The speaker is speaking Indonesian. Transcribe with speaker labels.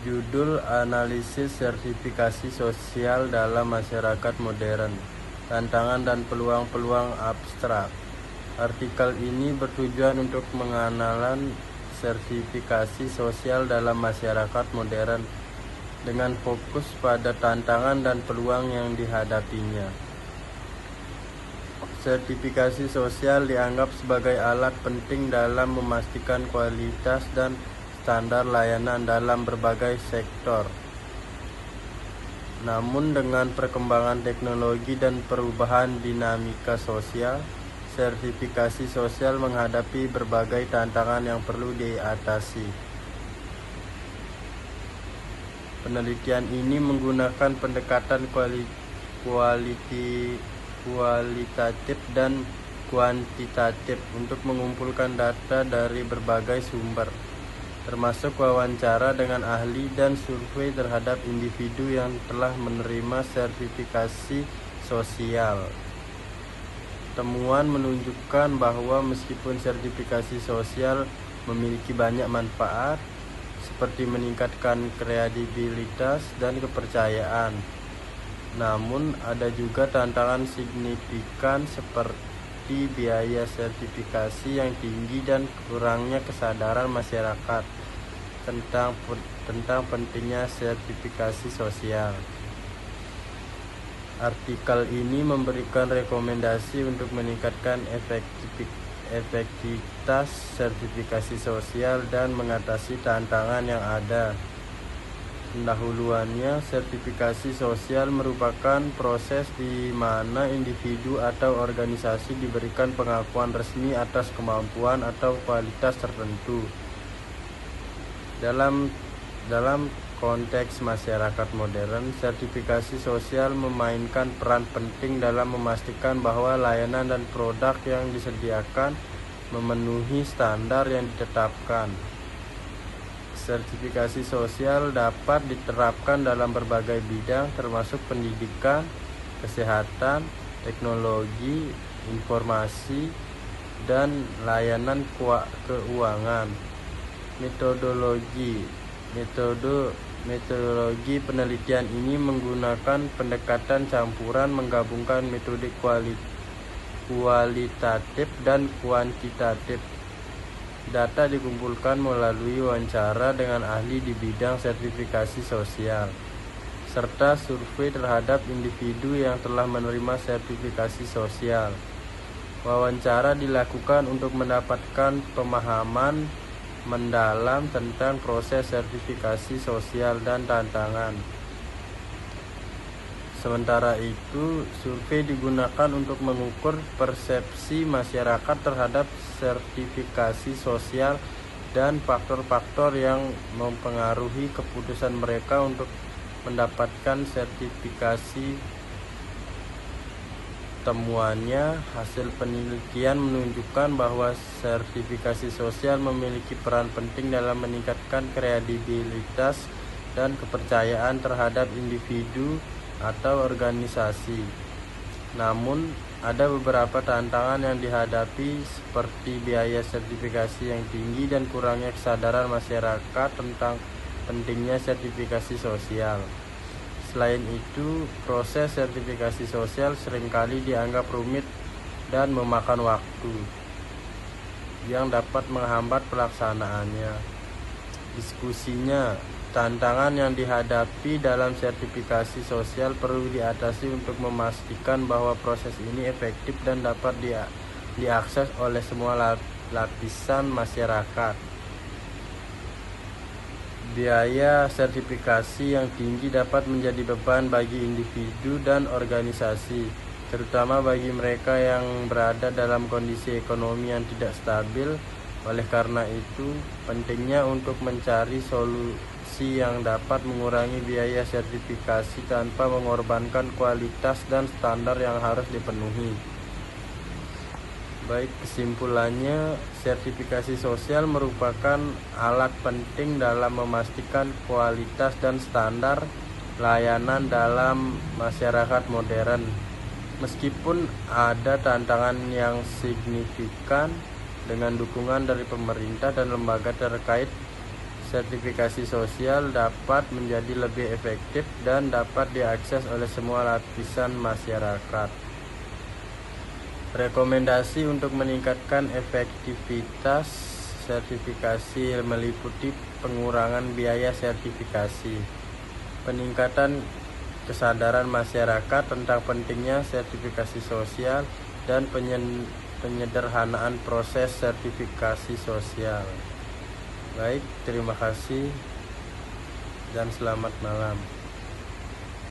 Speaker 1: Judul Analisis Sertifikasi Sosial dalam Masyarakat Modern, Tantangan dan Peluang-Peluang Abstrak. Artikel ini bertujuan untuk mengenalkan sertifikasi sosial dalam masyarakat modern dengan fokus pada tantangan dan peluang yang dihadapinya. Sertifikasi sosial dianggap sebagai alat penting dalam memastikan kualitas dan standar layanan dalam berbagai sektor. Namun dengan perkembangan teknologi dan perubahan dinamika sosial, sertifikasi sosial menghadapi berbagai tantangan yang perlu diatasi. Penelitian ini menggunakan pendekatan kualitatif dan kuantitatif untuk mengumpulkan data dari berbagai sumber, termasuk wawancara dengan ahli dan survei terhadap individu yang telah menerima sertifikasi sosial. Temuan menunjukkan bahwa meskipun sertifikasi sosial memiliki banyak manfaat, seperti meningkatkan kredibilitas dan kepercayaan, namun ada juga tantangan signifikan seperti biaya sertifikasi yang tinggi dan kurangnya kesadaran masyarakat tentang pentingnya sertifikasi sosial. Artikel ini memberikan rekomendasi untuk meningkatkan efektivitas sertifikasi sosial dan mengatasi tantangan yang ada. Pendahuluannya, sertifikasi sosial merupakan proses di mana individu atau organisasi diberikan pengakuan resmi atas kemampuan atau kualitas tertentu. Dalam konteks masyarakat modern, sertifikasi sosial memainkan peran penting dalam memastikan bahwa layanan dan produk yang disediakan memenuhi standar yang ditetapkan. Sertifikasi sosial dapat diterapkan dalam berbagai bidang termasuk pendidikan, kesehatan, teknologi, informasi, dan layanan keuangan. Metodologi penelitian ini menggunakan pendekatan campuran menggabungkan metode kualitatif dan kuantitatif. Data dikumpulkan melalui wawancara dengan ahli di bidang sertifikasi sosial, serta survei terhadap individu yang telah menerima sertifikasi sosial. Wawancara dilakukan untuk mendapatkan pemahaman mendalam tentang proses sertifikasi sosial dan tantangan. Sementara itu, survei digunakan untuk mengukur persepsi masyarakat terhadap sertifikasi sosial dan faktor-faktor yang mempengaruhi keputusan mereka untuk mendapatkan sertifikasi. Temuannya, hasil penelitian menunjukkan bahwa sertifikasi sosial memiliki peran penting dalam meningkatkan kredibilitas dan kepercayaan terhadap individu atau organisasi. Namun, ada beberapa tantangan yang dihadapi seperti biaya sertifikasi yang tinggi dan kurangnya kesadaran masyarakat tentang pentingnya sertifikasi sosial. Selain itu, proses sertifikasi sosial seringkali dianggap rumit dan memakan waktu yang dapat menghambat pelaksanaannya. Diskusinya, tantangan yang dihadapi dalam sertifikasi sosial perlu diatasi untuk memastikan bahwa proses ini efektif dan dapat diakses oleh semua lapisan masyarakat. Biaya sertifikasi yang tinggi dapat menjadi beban bagi individu dan organisasi, terutama bagi mereka yang berada dalam kondisi ekonomi yang tidak stabil. Oleh karena itu, pentingnya untuk mencari solusi yang dapat mengurangi biaya sertifikasi tanpa mengorbankan kualitas dan standar yang harus dipenuhi. Baik, kesimpulannya, sertifikasi sosial merupakan alat penting dalam memastikan kualitas dan standar layanan dalam masyarakat modern. Meskipun ada tantangan yang signifikan, dengan dukungan dari pemerintah dan lembaga terkait, sertifikasi sosial dapat menjadi lebih efektif dan dapat diakses oleh semua lapisan masyarakat. Rekomendasi untuk meningkatkan efektivitas sertifikasi meliputi pengurangan biaya sertifikasi, peningkatan kesadaran masyarakat tentang pentingnya sertifikasi sosial, dan penyederhanaan proses sertifikasi sosial. Baik, terima kasih dan selamat malam.